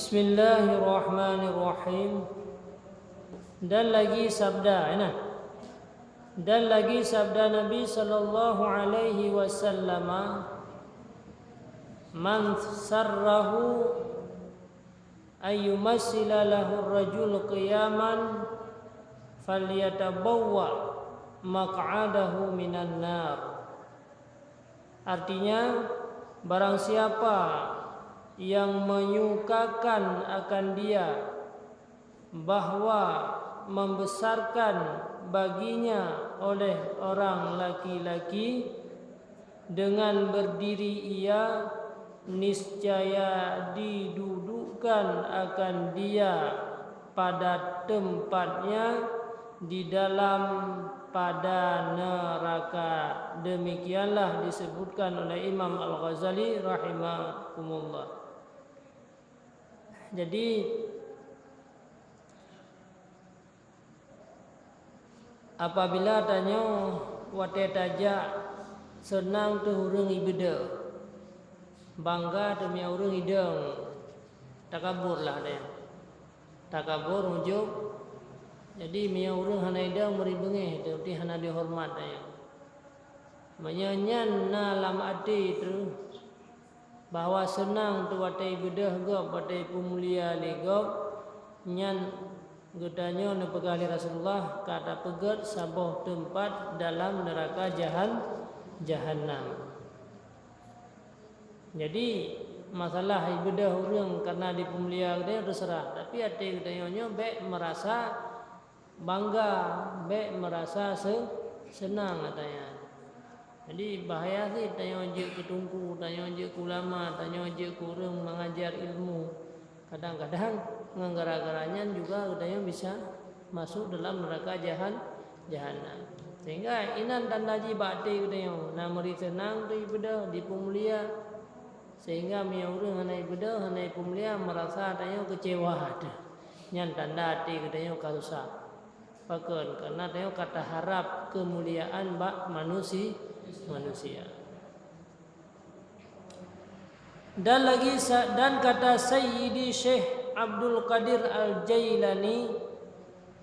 Bismillahirrahmanirrahim. Dan lagi sabda Nabi sallallahu alaihi wasallam, man sarrahu ayyumassila lahu ar-rajul qiyaman falyatabawwa maq'adahu minan nar. Artinya, barang siapa yang menyukakan akan dia bahwa membesarkan baginya oleh orang laki-laki dengan berdiri ia, niscaya didudukkan akan dia pada tempatnya di dalam pada neraka. Demikianlah disebutkan oleh Imam Al-Ghazali rahimahumullah. Jadi apabila tanya wate tajak senang tu urang ibadah, bangga demi urang hidang, takaburlah dia. Takabur ujub. Jadi mia urang hana hidang beri bengeh tapi hana dihormat dia. Menyanyan na lam ati tu bahwa senang tu wate ibadah gop wate pemulia li gop nyan Gedanyo nepegali Rasulullah kata pegat sabuh tempat dalam neraka jahanam. Jadi masalah ibadah orang karena dipemulia dia terserah, tapi hati gedanyo baik merasa bangga, baik merasa senang katanya. Jadi bahaya sih tanya je ke tungku, tanya je ke ulama, tanya je ke orang mengajar ilmu. Kadang-kadang gara-garanya juga katanya bisa masuk dalam neraka jahanam. Sehingga inan tanda ji bakti katanya, na meri senang tu ibadah dipemulia. Sehingga mia urang hana ibadah, hana pemulia merasa katanya kecewa ada. Nyan tanda hati katanya kasusah. Pakeun karena katanya kata harap kemuliaan bak manusia. Dan kata Sayyidi Syekh Abdul Qadir Al-Jailani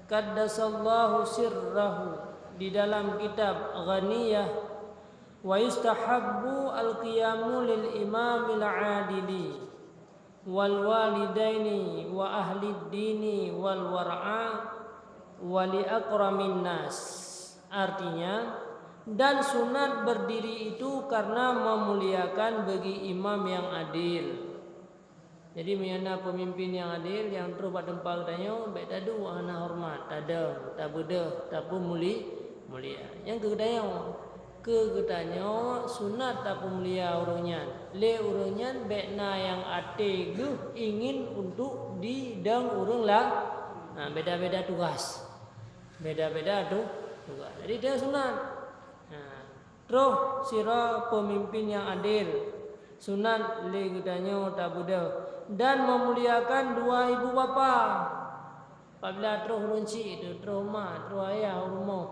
qaddasallahu sirrahu di dalam kitab Ghaniyah, wa yustahabbu al-qiyamu lil imamil adili wal walidaini wa ahli dini wal war'a wa li akramin nas. Artinya, dan sunat berdiri itu karena memuliakan bagi imam yang adil. Jadi mana pemimpin yang adil yang terus pada tempat tanya baik tadu ana hormat, tada, tak bedah, tak pun mulia. Yang kegetanya sunat tak pun mulia urangnya. Le urangnya baik na yang ate ge ingin untuk didang urang lah. Nah, beda-beda tugas. Beda-beda tugas. Jadi dia sunat. Terus sira pemimpin yang adil, sunat le gedanyo tak budak, dan memuliakan dua ibu bapa. Apabila terus runci itu terus mak, terus ayah rumah,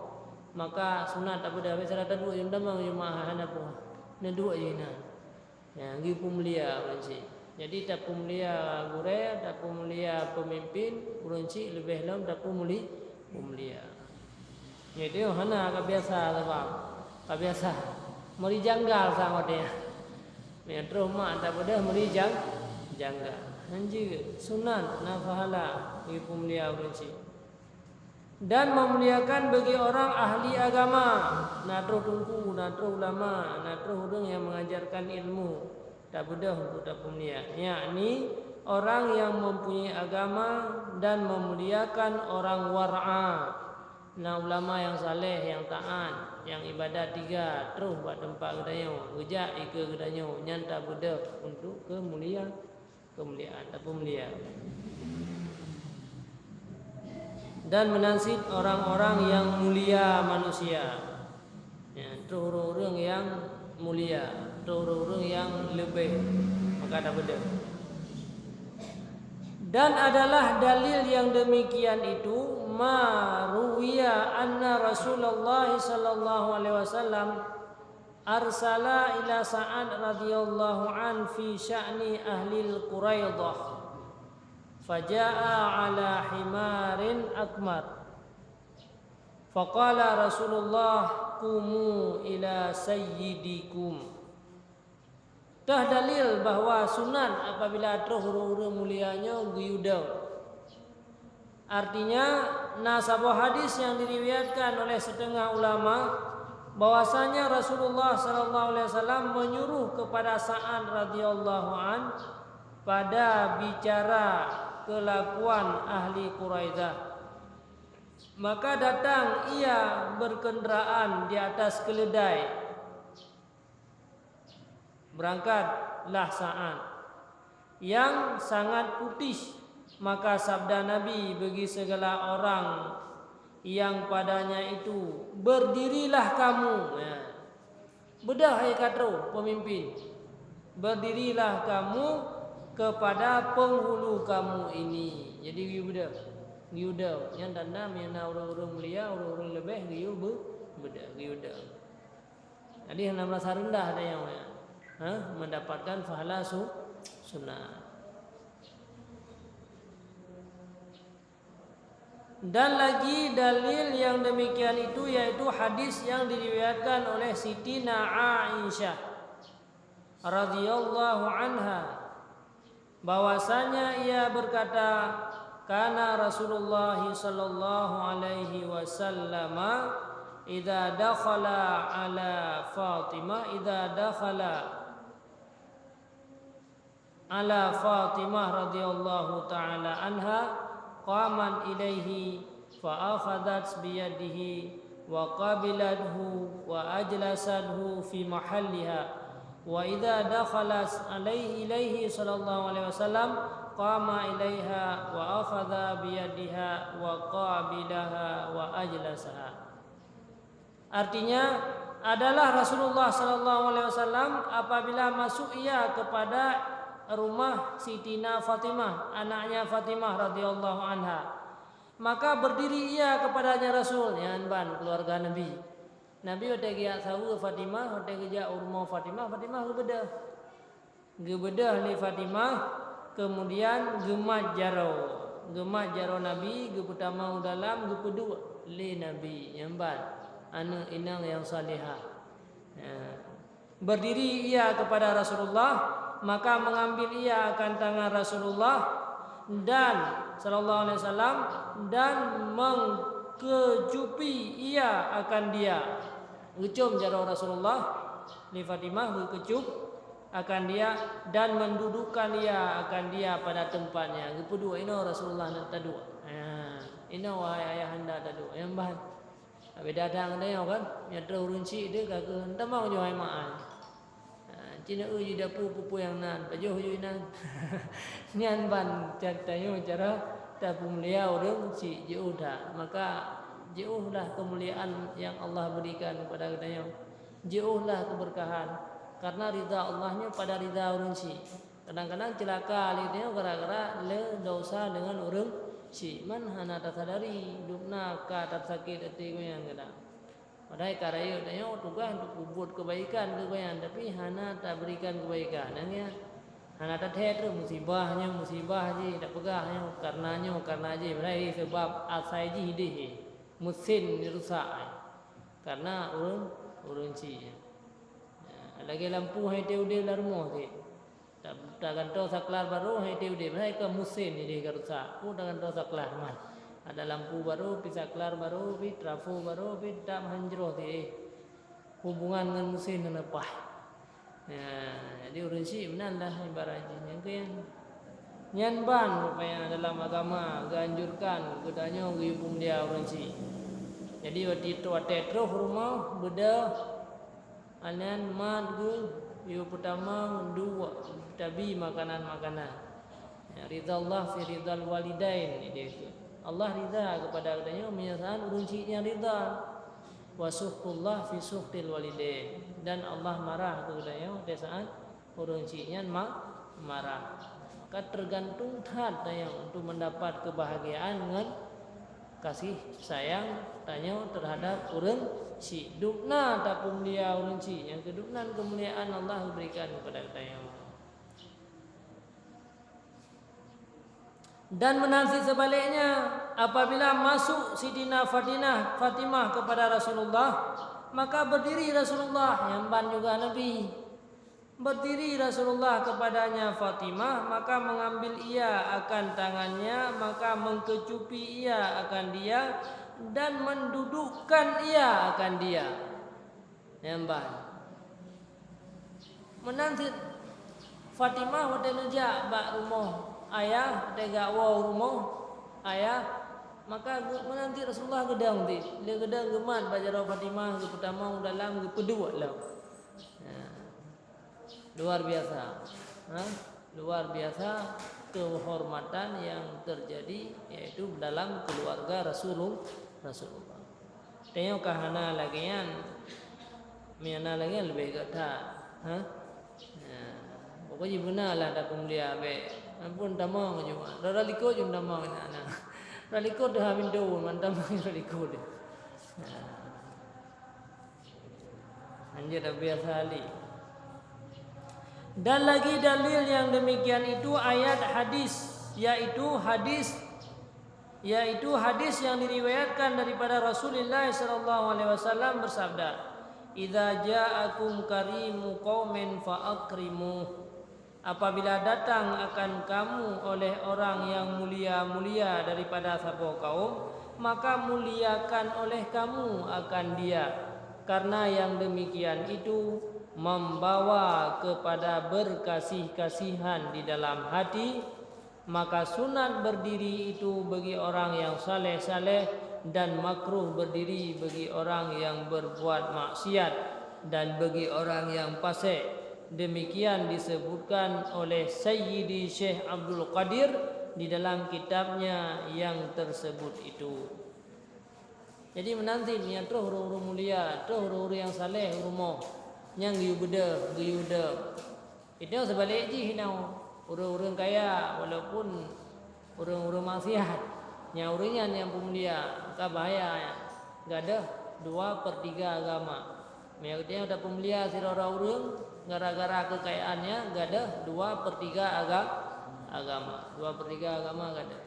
maka sunat tak budak. Biasa tak dua yang damang yang mahal apa? Na dua je na. Ya, gi pemulia runci. Jadi tak pemulia gure, tak pemulia pemimpin, runci lebih lam tak pemulia. Jadi hana kebiasa sebab biasa meri janggal sama dia. Metro mak tak pada meri janggal. Anji sunat nafahala ibu mulia kunci. Dan memuliakan bagi orang ahli agama, natro tungku, natro ulama, natro orang yang mengajarkan ilmu. Tak bedah untuk tak mulia. Yakni orang yang mempunyai agama dan memuliakan orang war'a. Nah, ulama yang saleh, yang taat, yang ibadat tiga, terus buat tempat gedanyo, gejak ike gedanyo, nyanta budak untuk kemuliaan, tak mulia. Dan menansib orang-orang yang mulia manusia. Ya, terus orang yang mulia, terus orang yang lebih, maka tak budak. Dan adalah dalil yang demikian itu ma ruwiya anna Rasulullah sallallahu alaihi wasallam arsala ila Sa'ad radhiyallahu an fi sya'ni ahli al-Quraidah faja'a ala himarin akmar. Faqala Rasulullah qumu ila sayyidikum. Dah dalil bahawa sunat apabila terus huru-huru mulianya guyudau. Artinya nasabah hadis yang diriwayatkan oleh setengah ulama bahwasanya Rasulullah sallallahu alaihi wasallam menyuruh kepada Sa'ad radhiyallahu an pada bicara kelakuan ahli Quraidah. Maka datang ia berkenderaan di atas keledai. Berangkatlah Sa'ad yang sangat putih. Maka sabda Nabi bagi segala orang yang padanya itu, berdirilah kamu. Bedah hai katro pemimpin. Berdirilah kamu kepada penghulu kamu ini. Jadi giuda yang tanda mina orang-orang mulia, orang-orang lebih giu giuda. Jadi yang merasa rendah ada yang mendapatkan pahala sunnah. Dan lagi dalil yang demikian itu yaitu hadis yang diriwayatkan oleh Siti Aisyah radhiyallahu anha bahwasanya ia berkata, kana Rasulullah sallallahu alaihi wasallam idza dakhala ala Fatimah radhiyallahu taala anha qaman ilaihi fa akhadhat biyadihi wa qabilathu wa ajlasathu fi mahalliha wa idza dakhalat ilaihi sallallahu alaihi wasallam qama ilaiha wa akhadha biyadiha wa qabilaha wa ajlasaha. Artinya adalah Rasulullah sallallahu alaihi wasallam apabila masuk ia kepada rumah Sitina Fatimah, anaknya Fatimah radhiyallahu anha, maka berdiri ia kepadanya Rasul yang ban keluarga Nabi. Nabi ada gia sawu Fatimah, ada gia rumah Fatimah gebedah li Fatimah, kemudian gemat jaro Nabi, pertama dalam, kedua li Nabi yang ban anak inang yang salihah. Berdiri ia kepada Rasulullah, maka mengambil ia akan tangan Rasulullah dan sallallahu alaihi wasallam dan mengkecupi ia akan dia. Ngecum jaro Rasulullah li Fatimah, berkecup akan dia dan mendudukkan ia akan dia pada tempatnya. Kedua ino Rasulullah nak tadu. Ino wahai ayahanda tadu. Yang bah. Beda datang dia kan, yang terurunci dia kagak hendak mau jo hai maan. Cina uji dapu yang nan, pajuh nan. Nyan ban ceritanya cara tapu mulia orang si jauh dah. Maka jauhlah kemuliaan yang Allah berikan kepada kita. Jauhlah keberkahan. Karena ridha Allahnya pada ridha orang si. Kadang-kadang celaka alihnya gara-gara le dosa dengan orang si. Man hana tersadari dukna ka tersakit hati yang kadang. Padahal karaya tanya tugas untuk buat kebaikan tapi hana tak berikan kebaikan. Nanya hana tak terus musibah je tak pegahnya karena je berai sebab asai je hidih musin rusak karena urun ci. Lagi lampu hai teu de larmo ke. Tak ganto saklar baru hai teu de berai ke musin ni dia rusak. Ku dengan to saklar man. Ada lampu baru, pisaklar baru, trafo baru, tak hanjroh ti. Hubungan dengan mesin dan apa? Jadi urunsi menandah ibaratnya yang ke yang ban rupanya dalam agama ganjurkan kudanya guyupum dia urunsi. Jadi waktu itu terus rumah beda anan mat yu pertama dua tabi makanan. Ridha Allah fi ridhal walidain ini dia. Allah ridha kepada katanya menyatakan uruncinya ridha wa suhtullah fi suhtil walidain dan Allah marah kepadanya pada saat uruncinya marah. Maka tergantung tanya untuk mendapat kebahagiaan dengan kasih sayang tanya terhadap urun si dukna tapum dia urunci yang keduknan kemuliaan Allah berikan kepada katanya. Dan menanti sebaliknya, apabila masuk Sidina Fatimah kepada Rasulullah, maka berdiri Rasulullah, yang ban juga Nabi. Berdiri Rasulullah kepadanya Fatimah, maka mengambil ia akan tangannya, maka mengkecupi ia akan dia, dan mendudukkan ia akan dia. Yang ban menanti Fatimah wate nejak bak rumah ayah, tega wa rumah ayah, maka menanti Rasulullah gedang ti. Dia gedang gemat baca Fatimah ke pertama dalam ke kedua lah. Luar biasa. Luar biasa kehormatan yang terjadi yaitu dalam keluarga Rasulullah. Tengok kahana lagian miana lagi lebih kata. Pokoknya benarlah dak mulia be. Ampun tamang juga. Rara liko jum tamang anak. Rara liko dah minta mantam rara liko dia. Anjir dah biasa ali. Dan lagi dalil yang demikian itu ayat hadis, yaitu hadis yang diriwayatkan daripada Rasulullah sallallahu alaihi wasallam bersabda, "Idza ja'akum karimu qaumin fa akrimu." Apabila datang akan kamu oleh orang yang mulia-mulia daripada satu kaum, maka muliakan oleh kamu akan dia. Karena yang demikian itu membawa kepada berkasih-kasihan di dalam hati, maka sunat berdiri itu bagi orang yang saleh-saleh dan makruh berdiri bagi orang yang berbuat maksiat dan bagi orang yang fasik. Demikian disebutkan oleh Sayyidi Syekh Abdul Qadir di dalam kitabnya yang tersebut itu. Jadi menanti niat roh orang mulia, roh orang yang saleh rumah yang giuda. Itu sebalik je hinau orang-orang kaya walaupun orang-orang maksiat. Yang orangnya yang pemulia, tak bahaya. Enggak ada 2/3 agama. Maksudnya ada pemulia sira orang gara-gara kekayaannya enggak ada 2/3 agama. 2/3 agama enggak ada.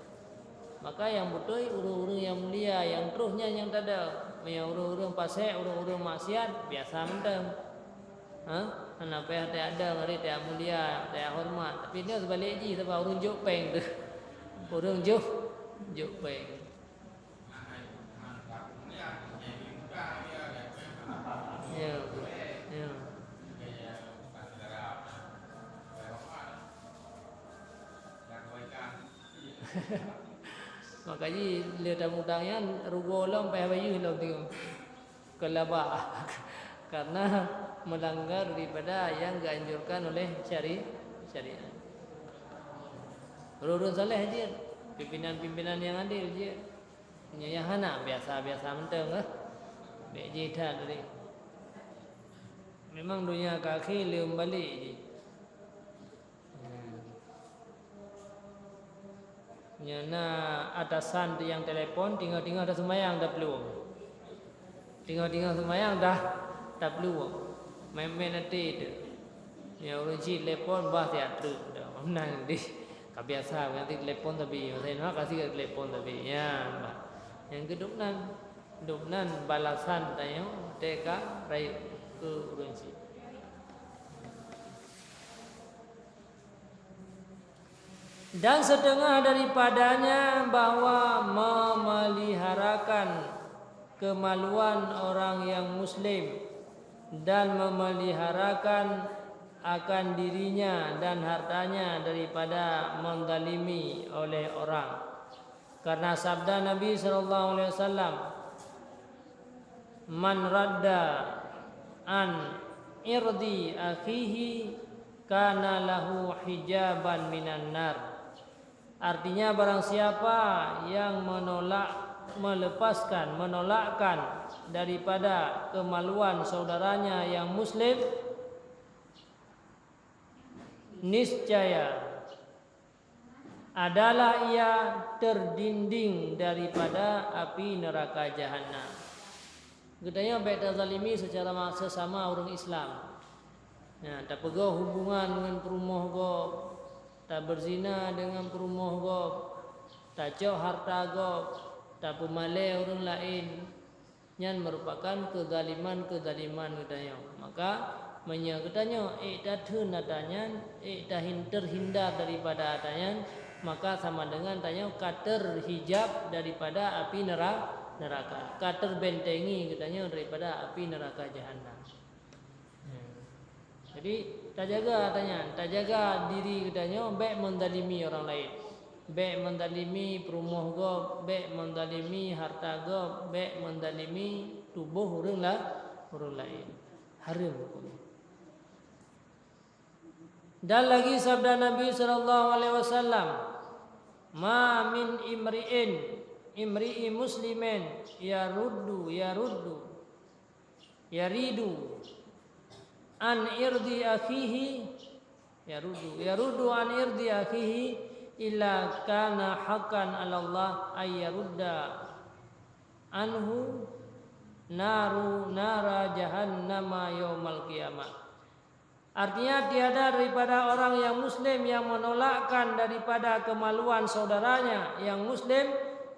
Maka yang betul orang-orang yang mulia, yang terusnya yang tak ada. Yang orang-orang fasik, orang-orang maksiat biasa mendem. Kenapa yang tak ada ngari tak mulia, tak hormat. Tapi dia sebalik je sebab orang juk peng tu. Orang juk peng. Ya. Makanya dia tamu-tangnya rugo long payah bayu long tu. Kelabah. Karena melanggar daripada yang dianjurkan oleh syariat. Urun saleh je, pimpinan-pimpinan yang adil je. Yang hana biasa-biasa menteng lah. Baik je dah tadi. Memang dunia kaki lium balik je. Nyana atasan yang telepon tinggal-tinggal dah semayang dah peluang. Tinggal-tinggal semayang dah peluang. Main-main nanti tu. Ya orang cik telepon bah tiap tu. Dah menang di. Kebiasa nanti telepon tapi saya nak kasih telepon tapi ya. Yang kedua balasan tanya teka rayu ke orang cik. Dan setengah daripadanya bahwa memeliharakan kemaluan orang yang muslim dan memeliharakan akan dirinya dan hartanya daripada menzalimi oleh orang. Karena sabda Nabi SAW, "Man radda an irdi akhihi kana lahu hijaban minan nar." Artinya barang siapa yang menolakkan daripada kemaluan saudaranya yang muslim, niscaya adalah ia terdinding daripada api neraka jahanam. Gedanya baik terzalimi secara sesama orang Islam. Ya, tak pegang hubungan dengan perumah go, tak berzina dengan perumah go, taco harta gop, tapu male orang lain, yang merupakan kezaliman katanya. Maka katanya datun adanya, terhindar daripada adanya, maka sama dengan tanya terhijab daripada api neraka, terbentengi katanya daripada api neraka jahanam. Jadi tak jaga diri katanya, baik mendalimi orang lain, baik mendalimi perumah gop, baik mendalimi harta gop, baik mendalimi tubuh orang lain. Haram hukumnya. Dan lagi sabda Nabi sallallahu alaihi wasallam, "Ma min imri'i muslimin yaridu an irdi akhihi yarudu an irdi akhihi illa kana haqqan 'ala Allah ay yarudda anhu nara jahannama yaumal qiyamah." Artinya tiada daripada orang yang muslim yang menolakkan daripada kemaluan saudaranya yang muslim,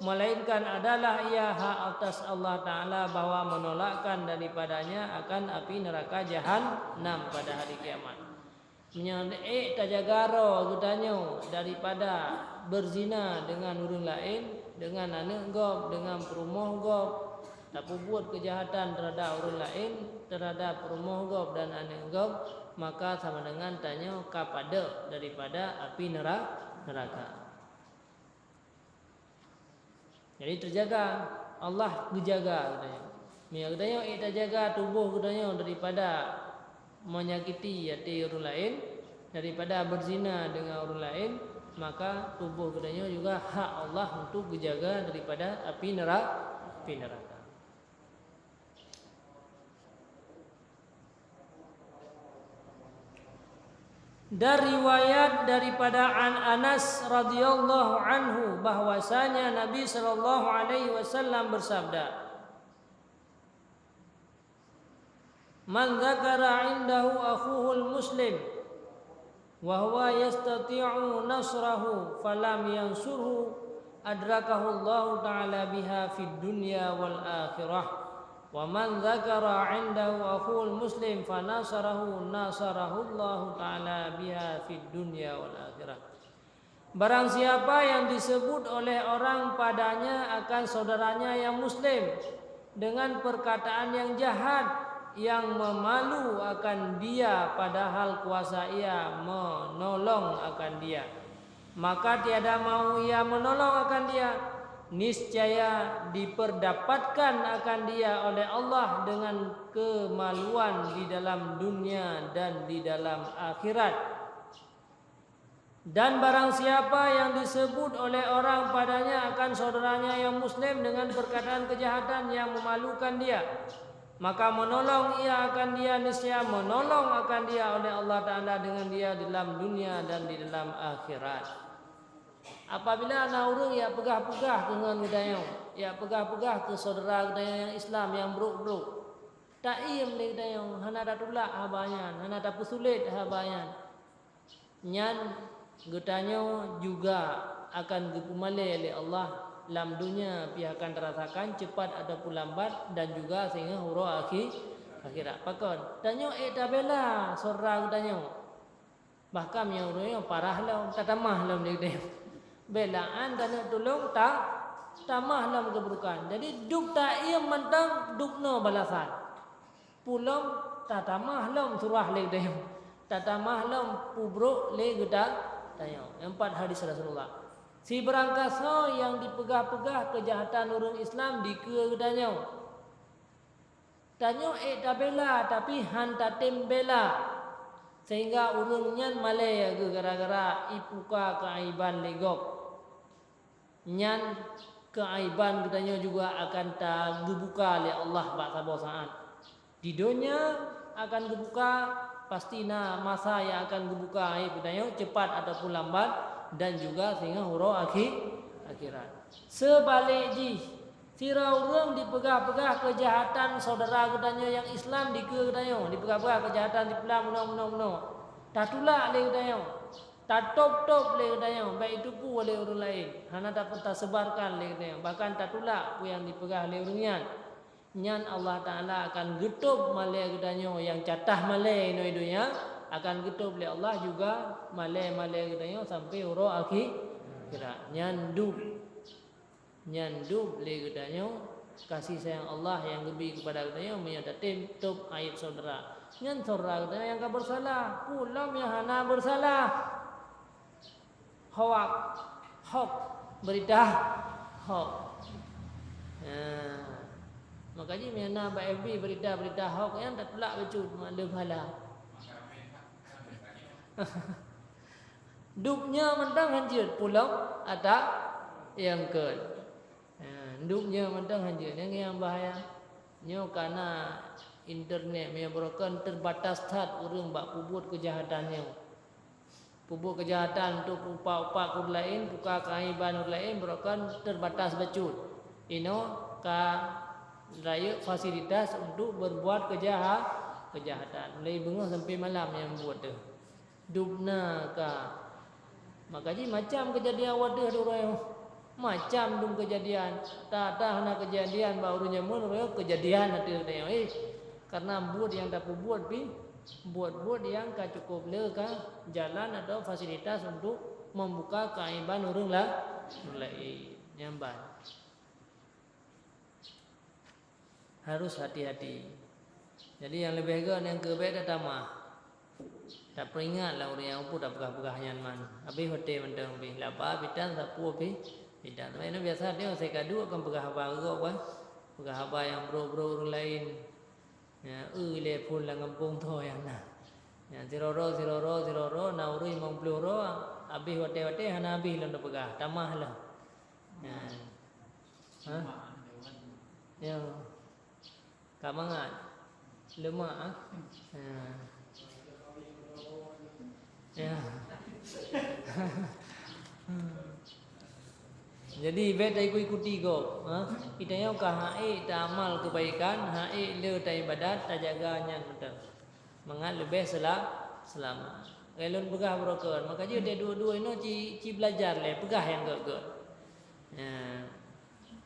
melainkan adalah ia hak atas Allah Ta'ala bahwa menolakkan daripadanya akan api neraka jahanam pada hari kiamat. Tajagaro gudanyo daripada berzina dengan orang lain, dengan anak gop, dengan perumah gop, tak buat kejahatan terhadap orang lain, terhadap perumah gop dan anak gop, maka sama dengan tanya kepada daripada api neraka. Jadi terjaga, Allah dijaga katanya. Katanya kita jaga tubuh katanya daripada menyakiti hati orang lain, daripada berzina dengan orang lain, maka tubuh katanya juga hak Allah untuk dijaga daripada api neraka. Dari riwayat daripada Anas radhiyallahu anhu bahwasanya Nabi sallallahu alaihi wasallam bersabda, "Man dzakara 'indahu akhuhul muslim wa huwa yastati'u nasrahu falam yansurhu adrakahu Allah taala biha fid dunya wal akhirah. Wa man dzakara 'indahu akhul muslim fa nasarahu Allah taala biha fid dunya wal akhirah." Barang siapa yang disebut oleh orang padanya akan saudaranya yang muslim dengan perkataan yang jahat, yang memalu akan dia padahal kuasa ia menolong akan dia, maka tiada mau ia menolong akan dia, niscaya diperdapatkan akan dia oleh Allah dengan kemaluan di dalam dunia dan di dalam akhirat. Dan barang siapa yang disebut oleh orang padanya akan saudaranya yang muslim dengan perkataan kejahatan yang memalukan dia, maka menolong ia akan dia, niscaya menolong akan dia oleh Allah Ta'ala dengan dia di dalam dunia dan di dalam akhirat. Apabila anak orang ya pegah-pegah dengan budaya, ya pegah-pegah ke saudara budaya yang Islam yang buruk-buruk, tak iem le budaya, hana datulak habayan, hana tak sulit habayan, nyan gutanyo juga akan dipumale oleh Allah dalam dunia, pihak akan terasakan cepat ataupun lambat dan juga sehingga huru akhirat. Pakon tanyo tabela saudara gutanyo, bahkan yang orangnya parah lah, tak tamah lah dia belaan dan tolong tak tamah dalam keburukan. Jadi duk tak ia mentang duk no balasan. Pulang tak tamah dalam surah le dia. Tak tamah dalam pubruk le guda tayo. 4 hadis Rasulullah. Si berangkasa yang dipegah-pegah kejahatan orang Islam di ke gudanyo. Tanyo tabela tapi han tatem bela. Sehingga urungnya malaya ke gara-gara ipuka keaiban legok. Nyan keaiban katanya juga akan terbuka oleh Allah pada saat di dunia akan dibuka, pastina masa yang akan dibuka katanya cepat ataupun lambat dan juga sehingga huru akhirat. Sebaliknya sira urang dipegah-pegah kejahatan saudara katanya yang Islam di ke katanya dipegah-pegah kejahatan di pelam no. Tatulak le katanya. tak top le katanya, baik itu pun oleh orang lain. Hana dapat tak sebarkan le katanya, bahkan tak tulak pun yang dipegang oleh orang nyan. Nyan Allah Taala akan getup malai katanya yang catah malai no idunya akan getup oleh Allah juga malai katanya sampai huruf akhirat. Nyandub le katanya kasih sayang Allah yang lebih kepada katanya menyatakan top aib saudara. Nyan saudara katanya yang tak bersalah, pulam yang hana bersalah. Hok berita hok. Makanya mana FB berita hok yang tak telak becut ada pahala. Dupnya mentang hancur pulau ada yang ke. Dupnya mentang hancur yang bahaya. Nyo karena internet menyebabkan terbatas tat orang bak pubut kejahatannya. Pubut kejahatan untuk upah-upah kur lain, buka kaiban kur lain merupakan terbatas becut. Ino ka raya fasilitas untuk berbuat kejahatan. Mulai bengah sampai malam yang buat tu. Dubna ka. Makanya macam kejadian wadah tu orang. Macam dum kejadian. Tak hana kejadian barunya mun kejadian nanti dia. Karena buat yang tak buat pi buat yang ka cukup le ka jalan atau fasilitas untuk membuka kaiban orang lain nyamban. Harus hati-hati. Jadi yang lebih baik yang kebaik dah tamah. Tak peringatlah orang yang pun tak pegah-pegah nyaman. Habis hotel mentang habis lapa bidan sapu habis bidan. Ini biasa dia saya kadu akan pegah apa kan. Pegah apa yang bro-bro orang lain. Ya, le pun lah ngampung tu yang nah. Ya, ziroro na urui mengpluro habis hotel hana habis lah pegah. Tamah lah. Ya. Ha? Ya. Kamangan lemak ya. Jadi bet ikuti go. Kita yang hae tak amal kebaikan, hae le tak ibadat, tak jaga nyan betul. Mangat lebih selamat. Kalau pegah broker, maka dia dua-dua ini ci belajar le pegah yang gak. Ya.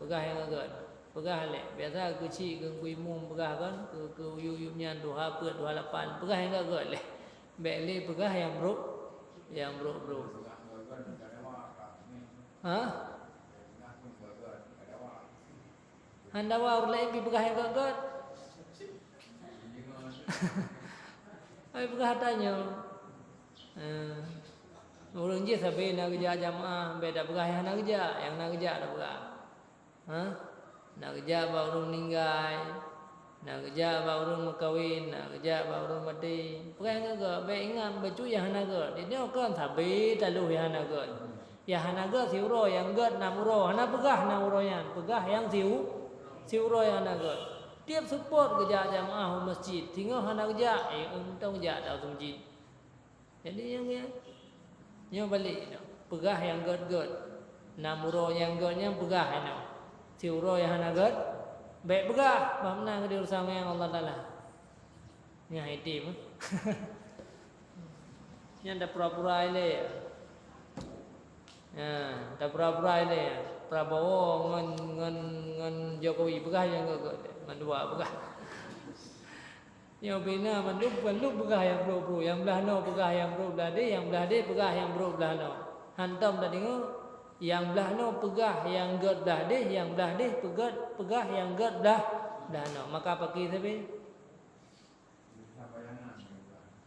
Pegah yang gak. Pegah le. Biasa kecil ke kuimum pegah kan, ke uyup-uyupnya 2 28 pegah yang gak le. Baik le pegah yang bro. Ha? Anda wa ulai pi pegah yang gak. Ai pegah tanya. Orang je sampai nak kerja jamaah, beda pegah yang nak kerja ada pegah. Ha? Nak kerja baru meninggal, nak kerja baru berkahwin, nak kerja baru mati. Perang ke? Baik ingat baju yang hanaga. Dia kan tabi talu yang hanaga. Yang hanaga siuro yang gad namuro. Hana pegah namuro yang pegah yang siuro yang hanaga. Tiap support kerja jamaah masjid. Tinggal hana kerja, untung kerja dalam masjid. Jadi yang balik pegah yang gad namuro yang gadnya pegah hana. Siuro yang hanagat baik pegah paham ke urusan yang Allah Taala. Ni itim. Yang dah pura-pura ile. Ya, dah pura-pura ile. Prabowo ngan Jokowi pegah yang gak mandua pegah. Yang bina mandup pegah yang bro, yang belah no pegah yang bro belah dia, yang belah dia pegah yang bro belah no. Hantam dah tengok yang belah no pegah yang gad belah dia, yang belah dia pegah yang gad belah no. Maka pakai sabi.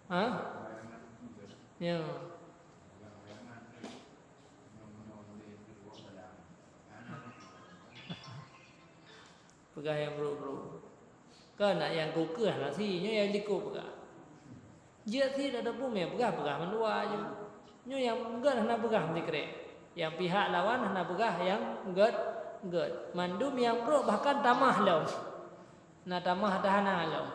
Ha? Ya. Pegah yang bro. Kan nak yang kukeh lah si, nyo yang dikuk pegah. Dia si ada pun pegah mendua aja. Nyo yang gad nak pegah mesti kere. Yang pihak lawan hendak pegah yang gad. Mandum yang bro bahkan tamah lau. Nak tamah tahana lau.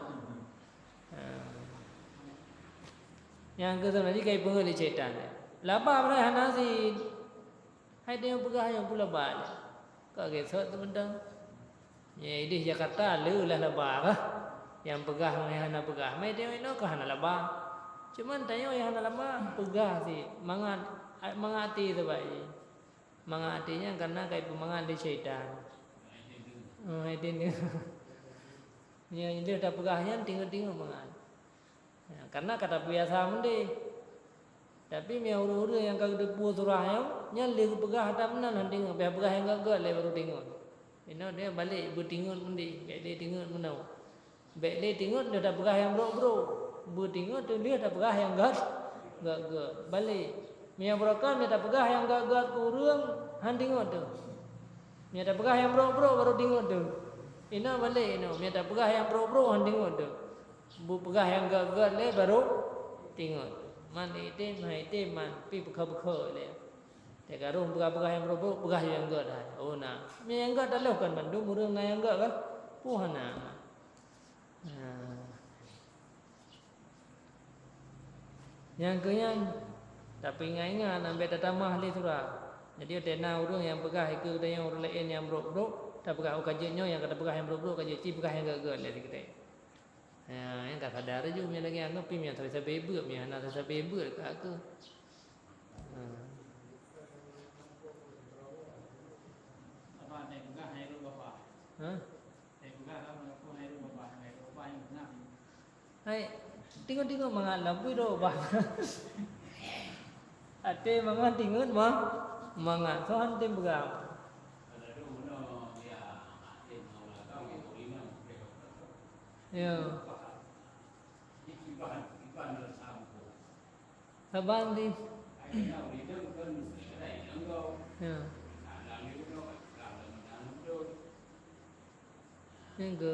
Yang ke sana ni kai pengen dicetan. Lapa berai hana si. Hai dia pegah yang pula bal. Kau gesot teman-teman. Ya ini Jakarta lu lah laba. Yang pegah hana pegah. Mai dia no ka hana laba. Cuman tanya yang lama pegah sih, mangati tu baik. Mangatinya karena kayak pemangan di syaitan. Itu ni. Ya dia dah pegahnya tinggal mangan. Ya, karena kata biasa mende. Tapi mi uru-uru yang kau depu surah nya le pegah tak benar nanti pegah yang gak le baru tengok. Ini dia balik bertingut mende, dia tingut menau. Baik dia tingut dia dah pegah yang bro. Bertingut dia dah pegah yang gak. Balik. Mi yang berakam dia dah pegah yang gak kurang han tingut tu. Mi dah pegah yang bro baru tingut tu. Ini balik ini. Mi dah pegah yang bro han tingut tu. Bu pegah yang gak le baru tingut. Man itu man pi bekah le. Te karung pegah yang bro pegah yang gak dah. Oh nah. Mi yang gak dah lo kan mandu murung na yang gak kan. Puhana. Yang keyan tapi ingat sampai tatamah li surah. Jadi tena urang yang pegah ke yang urang lain yang bro tak pegah kajiannya yang kata pegah yang bro kajian ci pegah yang gak le kita. Yang tak sadar juga mi lagi anggap pi mi sampai beut mi anak sampai beut ka ke. Apa ni pegah hai ru bapa. Pegah lah mengaku hai ru bapa yang benar. Hai tengok mangan lampu do bah. Ate mangan tingut mah mangan so han tem begam. Ya. Saban di. Ya. Yang ke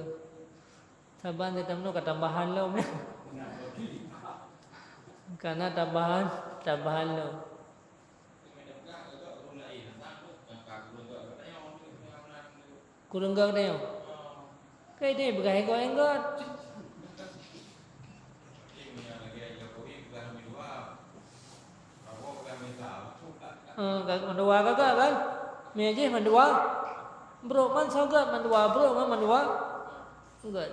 saban di tamno ketambahan lo. Karena tambahan lo. Kurang gak dia. Cái này begai kau enggak. Mandua kakak kan? Mi aje mandua. Bro man sogat mandua bro man mandua. Enggak.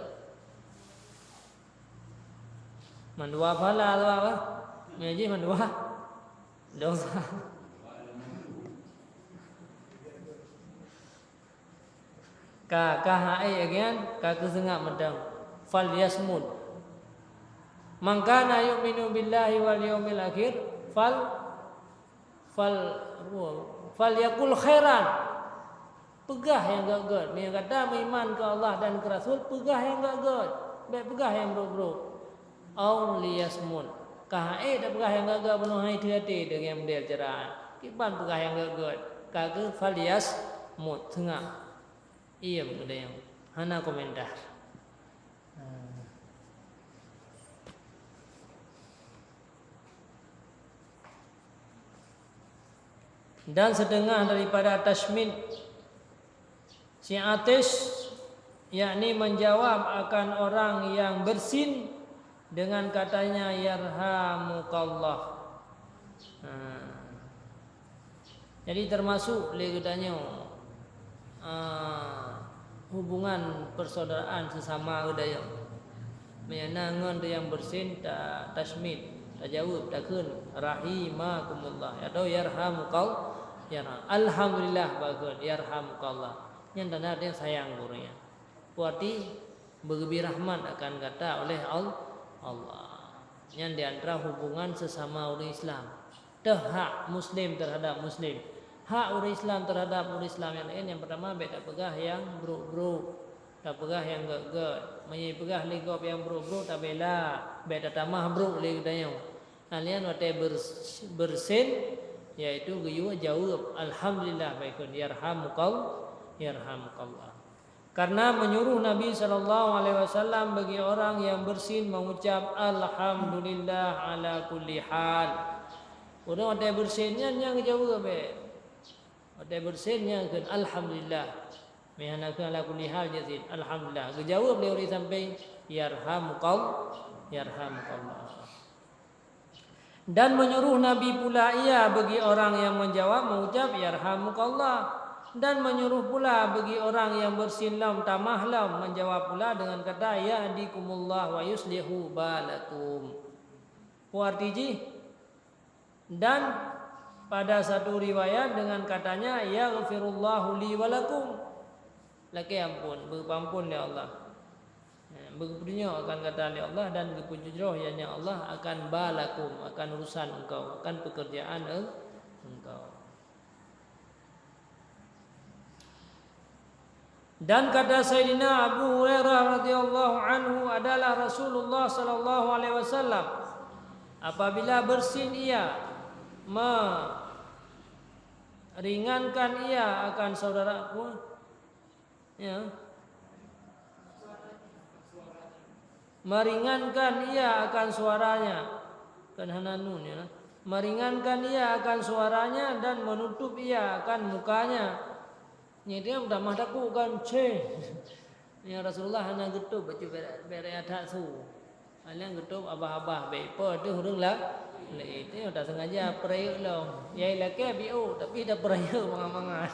Mandua pala tu apa? Mi aje mandua. Dosa. Kahai again kesengak medang fal yasmud man kana yu'minu billahi wal yawmil akhir fal yakul khairan pegah yang gagad ni kata beriman ke Allah dan ke Rasul pegah yang gagad baik pegah yang bro au liyasmud kahai dak pegah yang gagad penuh hati dengan model cerah kiban pegah yang gagad kage fal yasmud tengah. Iya ada yang hana komentar. Dan setengah daripada tashmid si atis yakni menjawab akan orang yang bersin dengan katanya yarhamukallah. Jadi termasuk le katanya hubungan persaudaraan sesama budaya. Menangan yang bersin tak tasmid, tak jawab, tak kun rahimakumullah atau yarhamukallah. Alhamdulillah bagun yarhamukallah. Yang tanda dia sayang gurunya. Berarti berbagi rahmat akan kata oleh Allah. Yang di antara hubungan sesama orang Islam. Hak Muslim terhadap Muslim. Hak orang Islam terhadap orang Islam yang lain yang pertama tak pegah yang bro, tak pegah yang gak, menyi pegah ligop yang bro tak bela, tak tamah bro le dayang. Kalian wate bersin yaitu geyu jawab alhamdulillah baikun yarhamukallah. Karena menyuruh Nabi SAW bagi orang yang bersin mengucap alhamdulillah ala kulli hal. Orang wate bersinnya yang jawab be. Ada bersinnya kan alhamdulillah. Mehanakan ala kulli hal jazid alhamdulillah. Kejawab dia orang sampai yarhamukallah. Dan menyuruh Nabi pula ia bagi orang yang menjawab mengucap yarhamukallah. Dan menyuruh pula bagi orang yang bersin lam tamah lam menjawab pula dengan kata yahdikumullah wa yuslihu balakum. Puartiji. Dan pada satu riwayat dengan katanya yaghfirullahu li walakum. Laki ampun, berampun ya Allah. Berpunya akan kata oleh Allah dan berpunjul ianya Allah akan balakum, akan urusan engkau, akan pekerjaan engkau. Dan kata Sayyidina Abu Hurairah radhiyallahu anhu adalah Rasulullah sallallahu alaihi wasallam apabila bersin ia meringankan ia akan saudaraku, ya, meringankan ia akan suaranya, kan hananun ya, meringankan ia akan suaranya dan menutup ia akan mukanya. Ni dia dah mah daku kan ce. Ya Rasulullah hana getup baju bere adak su. Alang getup abah-abah be pe tu hurung lah. Le itu dah sengaja perayuk long. Yai lake biu tapi dah perayuk mangan-mangan.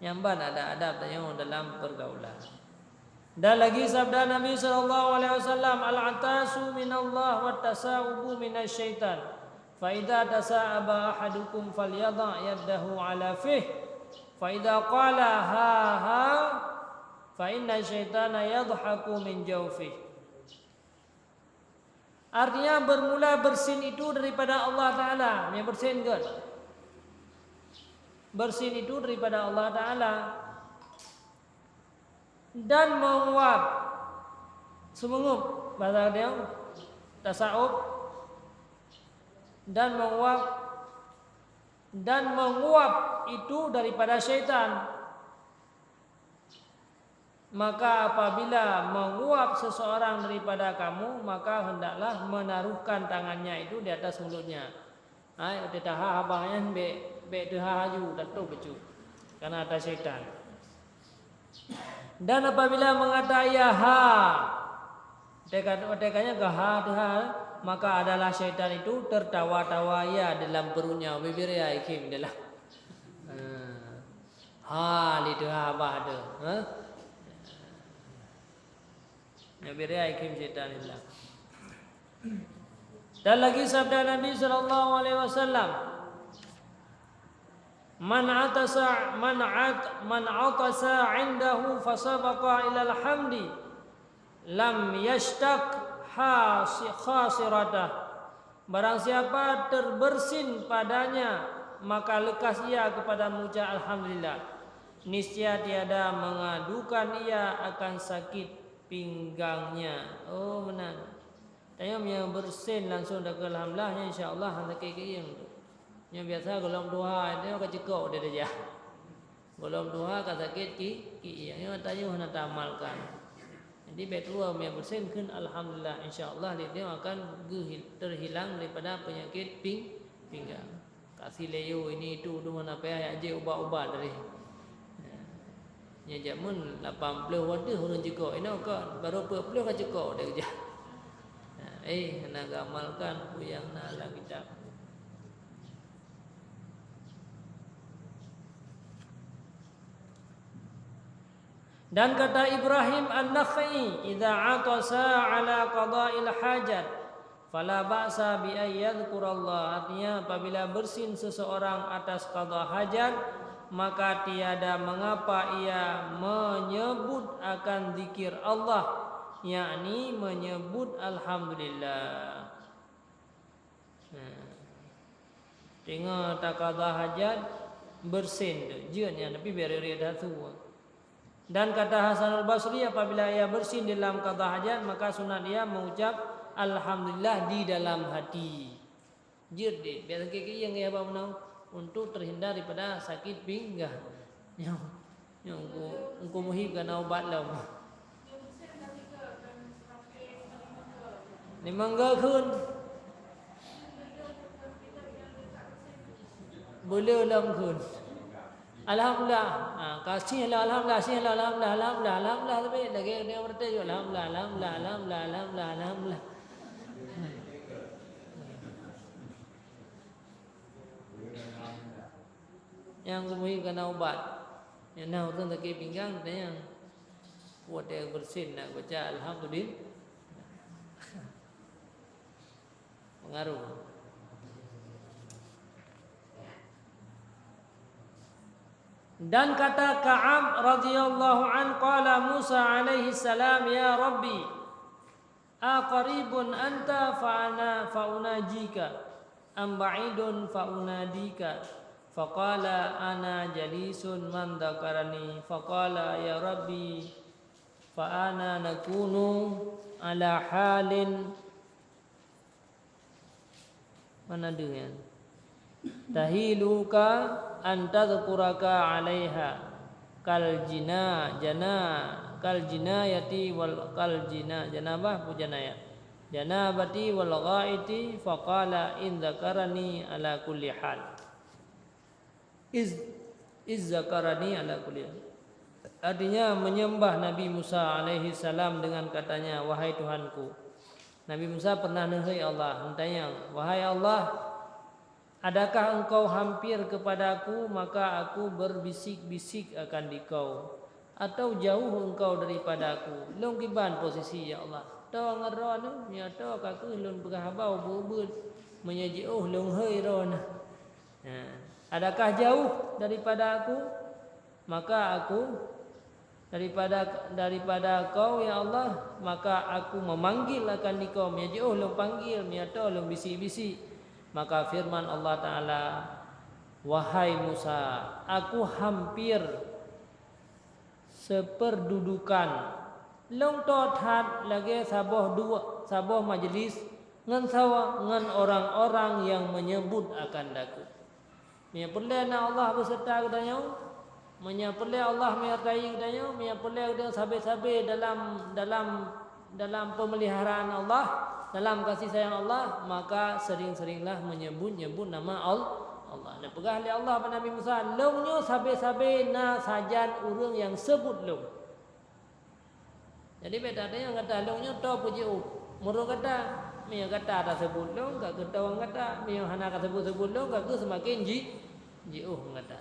Nyamban ada adab tanya dalam pergaulan. Dan lagi sabda Nabi sallallahu alaihi wasallam, al-atasu minallah wa tasawubu minasyaitan. Fa idza tasa'aba ahadukum falyadha yadahu ala fih. Fa idza qala ha ha fa inna syaitana yadhaku min jawfih. Artinya bermula bersin itu daripada Allah Ta'ala. Yang bersin kan? Bersin itu daripada Allah Ta'ala. Dan menguap semengup bahasa dia tasawuf dan menguap itu daripada syaitan. Maka apabila menguap seseorang daripada kamu, maka hendaklah menaruhkan tangannya itu di atas mulutnya. Ai udah taha abahnya be deha haju datuk becu karena ada syaitan. Dan apabila mengata ya ha, tekanya ke ha deha, maka adalah syaitan itu tertawa-tawa ya dalam perutnya, bibir ya ikim dalam. Ha lidah abah ada. Bibir ya ikim syaitan dalam. Dan lagi sabda Nabi sallallahu alaihi wasallam, Man atasa 'indahu fasabaqa ila alhamdi lam yashtaq khasiratah. Barang siapa terbersin padanya maka lekas ia kepada mengucap alhamdulillah, niscaya tiada mengadukan ia akan sakit pinggangnya. Oh menang. Tanya yang bersin langsung dah ke alhamdulillah, insya-Allah hang sakit yang tu. Yang biasa golong duha dia akan cekok dia saja. Golong duha akan sakit ki yang tanya hendak amalkan. Jadi betul yang bersin kan alhamdulillah, insya-Allah dia akan terhilang daripada penyakit pinggang. Kasih leo ini itu dengan apa ya aje ubat-ubat dari. Nya jamun 80 wadah orang juga ini kan baru 40 kan cukup dia kerja. Nak amalkan yang nak dalam kitab. Dan kata Ibrahim An-Nakhai, "Idza 'atasa 'ala qada'il hajat, fala ba'sa bi ayyadhkurallah." Artinya apabila bersin seseorang atas qada hajat, maka tiada mengapa ia menyebut akan zikir Allah, yakni menyebut alhamdulillah. Tengok tak qada hajat bersin tu, jeunnya tapi beri dah tu. Dan kata Hasan al-Basri, apabila ia bersin dalam qada hajat, maka sunat dia mengucap alhamdulillah di dalam hati. Jadi biasa kiki yang ia bawa untuk terhindar daripada sakit pinggang. Yang engkau muhib kena ubat lah. Ni mangga kun. Boleh ulam kun. Alhamdulillah. Kasih lah alhamdulillah, kasih lah alhamdulillah tapi lagi dia bertanya alhamdulillah. Yang kemudian kena ubat. Yang nak orang sakit pinggang yang kuat dia bersin nak baca alhamdulillah. pengaruh. Dan kata Ka'ab radhiyallahu an, qala Musa alaihi salam, ya Rabbi, aqaribun anta faunajika am ba'idun faunadika. Faqala ana jalisun man dzakarani. Faqala ya Rabbi fa ana nakunu ala halin, mana dia ya, tahiluka an tadhkuraka 'alaiha kal jinayati wal janabah pujanaya janabati wal ghaiti. Faqala in dzakarani ala kulli hal, iz zakarani ala kulli hal. Artinya menyembah Nabi Musa alaihi salam dengan katanya, wahai Tuhanku. Nabi Musa pernah nahai Allah, tanya, wahai Allah, adakah engkau hampir kepadaku maka aku berbisik-bisik akan dikau, atau jauh engkau daripadaku? Long kiban posisi ya Allah. Tau ngaron nu nya tau ka ku lun berhabau beubut menyajiuh long hei ron. Adakah jauh daripada aku? Maka aku daripada kau ya Allah, maka aku memanggil akan dikau. Menyajiuh long panggil, nya tau long bisik-bisik. Maka firman Allah Ta'ala, wahai Musa, aku hampir seperdudukan long tohat lagi saboh majlis ngan orang-orang yang menyebut akan daku. Mia perle na Allah beserta katanya, mia perle Allah menyertai katanya, mia perle dia sabe-sabe dalam pemeliharaan Allah, dalam kasih sayang Allah, maka sering-seringlah menyebut nama Allah. Dan pegah oleh Allah pada Nabi Musa, longnya sabe-sabe na sajan urang yang sebut long. Jadi beda ada yang kata longnya to puji muru kata, mia kata tak sebut long, gak kata orang kata, mia hana kata sebut long, gak semakin kata.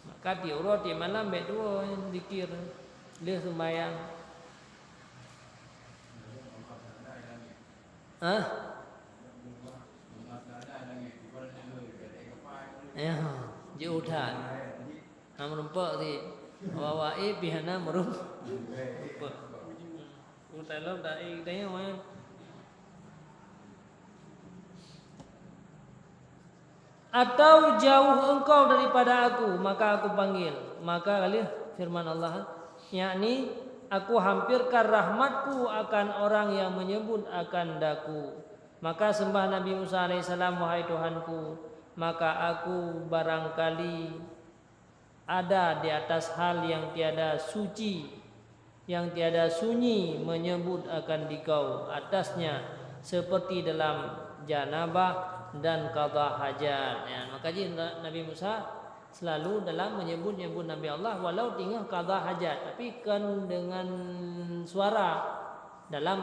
Maka diurut di malam bedua zikir, dia sembahyang. Ya, jutaan. Merumpak si wawa'i bihana merumpak. Utalom tak ikutnya mana? Atau jauh engkau daripada aku, maka aku panggil. Maka kali firman Allah, yakni aku hampirkan rahmatku akan orang yang menyebut akan daku. Maka sembah Nabi Musa AS, wahai Tuhanku, maka aku barangkali ada di atas hal yang tiada suci, yang tiada sunyi menyebut akan dikau atasnya, seperti dalam janabah dan qada hajat. Ya, maka Nabi Musa selalu dalam menyebut Nabi Allah walau tinggal qada hajat, tapi kan dengan suara dalam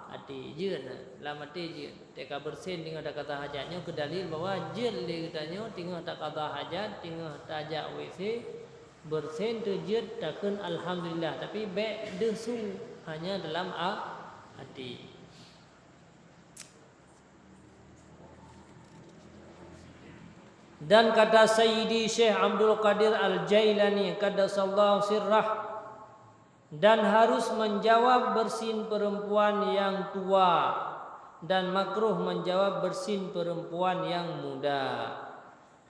hati jeun, dalam hati jeun. Teka bersin tinggal ada kata hajatnya ke dalil bahwa jeun dia katanya tinggal tak qada hajat, tinggal tajak WC bersin tu jeun takun alhamdulillah, tapi be desu hanya dalam hati. Dan kata Sayyidi Syekh Abdul Qadir Al-Jailani qaddasallahu sirrah, dan harus menjawab bersin perempuan yang tua, dan makruh menjawab bersin perempuan yang muda.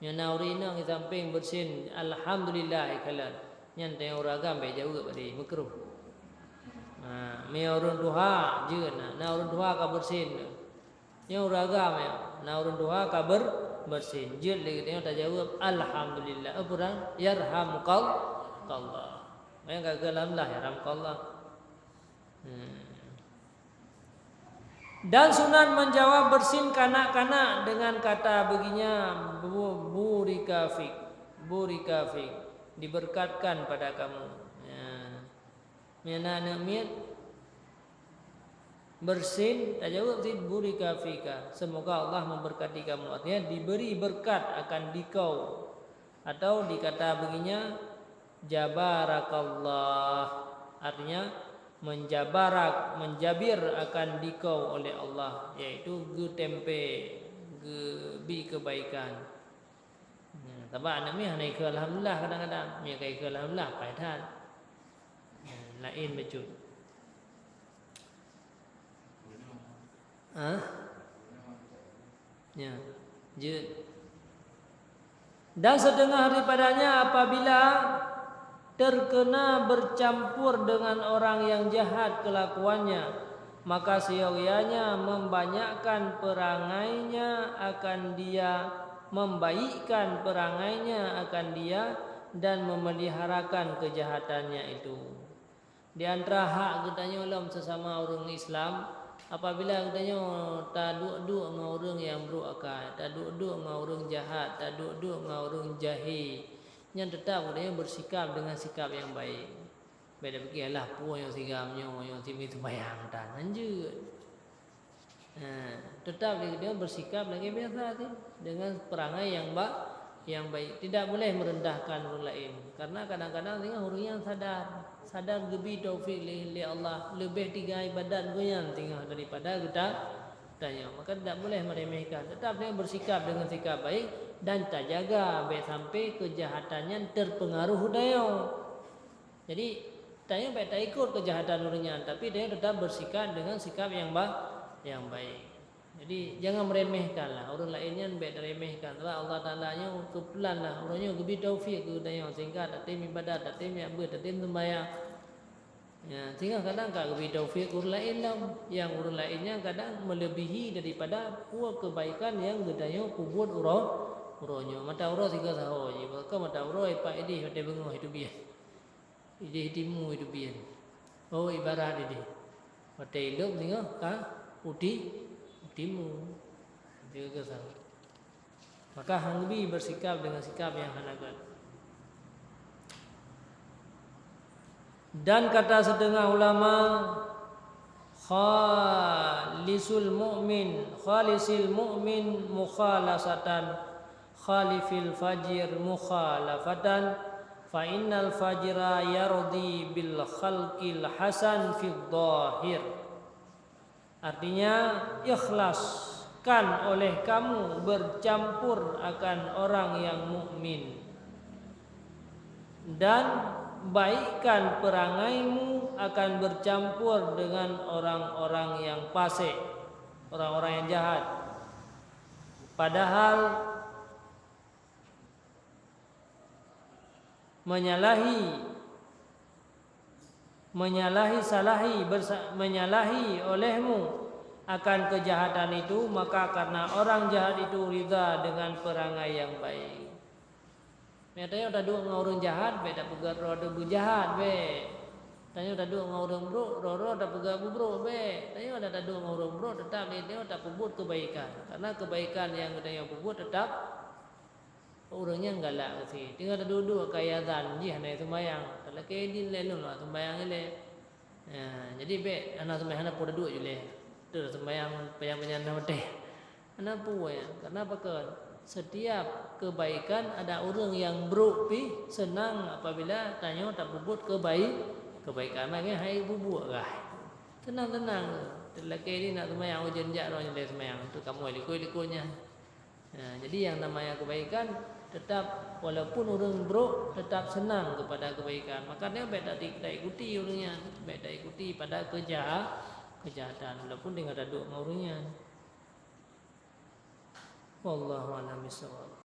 Yang naurina di samping bersin alhamdulillah ikalan yang tengok ragam be jauh ke pada makruh. Meurun duha jeun na urun duha ka bersin. Yang ragam ya, na urun duha ka bersin. Jeun lagi tengok tak jawab alhamdulillah. Apurang yarhamukallah. Yang kagalamlah yarhamukallah. Dan sunan menjawab bersin kanak-kanak dengan kata begininya, burikafik, diberkatkan pada kamu. Miana miat bersin, tak jawab zid burikafika, semoga Allah memberkati kamu. Artinya diberi berkat akan dikau. Atau dikata begininya jabarakallah, artinya menjabir akan dikau oleh Allah, yaitu ge tempe ge bi kebaikan. Sebab anak mi hanai ke alhamdulillah kadang-kadang mi kai ke alhamdulillah pai than. Lain becut. Ya. Dan setengah daripadanya apabila terkena bercampur dengan orang yang jahat kelakuannya, maka siogianya membanyakkan perangainya akan dia, membaikkan perangainya akan dia, dan memeliharakan kejahatannya itu. Di antara hak katanya ulama sesama orang Islam, apabila katanya tak duk-duk dengan orang yang buruk akal, tak duk-duk dengan orang jahat, tak duk-duk dengan orang jahil, yang tetap katanya bersikap dengan sikap yang baik. Beda beginilah puan yang sigamnya, yang simi sembahyang tak lanjut. Tetap dia bersikap lagi biasa sih, dengan perangai yang baik. Tidak boleh merendahkan orang lain, karena kadang-kadang tengok orang yang sadar lebih taufik li Allah, lebih 3 ibadat goyang tengok daripada kita tanya. Maka tidak boleh meremehkan, tetap dia bersikap dengan sikap baik dan tak jaga baik sampai kejahatannya terpengaruh dia. Jadi tanya baik tak ikut kejahatan orangnya, tapi dia tetap bersikap dengan sikap yang baik. Jadi jangan meremehkanlah orang lainnya, baik diremehkan. Sebab Allah Taala-nya kepelanlah orangnya lebih taufik ke dia, sehingga tak tem ibadat, tak tem apa, tak tem sembahyang. Ya, sehingga kadang tak lebih taufik orang lain lah, yang orang lainnya kadang melebihi daripada puak kebaikan yang gedanya kubut urangnya. Mata urang sehingga sahaja je. Maka mata urang ipak ini hati bengah itu biar. Ini hatimu itu biar. Oh ibarat ini. Mata hidup sehingga utimu. Dia kesal. Maka hang lebih bersikap dengan sikap yang hanakan. Dan kata setengah ulama, khalisil mu'min mukhalasatan, khalifil fajir mukhalafatan, fa innal fajra yardi bil khalqil hasan fid dhahir. Artinya ikhlaskan oleh kamu bercampur akan orang yang mukmin, dan baikkan perangaimu akan bercampur dengan orang-orang yang fasik, orang-orang yang jahat. Padahal menyalahi olehmu akan kejahatan itu, maka karena orang jahat itu ridha dengan perangai yang baik. Tanya udah dua dengan orang jahat, be tak pegat roh ada berjahat be. Tanya udah dua dengan orang buruk, roh tak pegat buruk be. Tanya udah dua dengan orang buruk, tetap dia tak pebut kebaikan. Karena kebaikan yang dia pebut tetap orangnya galak sih. Tinggal duduk kayak azan je hanai sembahyang. Tak lagi din lelun lah sembahyang le. Jadi be anak sembahyang nak pada duduk je le. Tu sembahyang penyan-penyan teh. Anak puai. Kenapa kan? Setiap kebaikan ada orang yang buruk pi senang apabila tanya tak berbuat kebaikan. Makanya hai bubuh kah. Tenang-tenang. Terlaki ni nak sembahyang hujan jak rohnya dia sembahyang. Tu kamu likoi-likonya. Jadi yang namanya kebaikan tetap walaupun orang buruk tetap senang kepada kebaikan. Makanya baik tak ikuti orangnya, baik tak ikuti pada kejahatan walaupun dia ada duk dengan orangnya. Wallahu a'lam bishawab.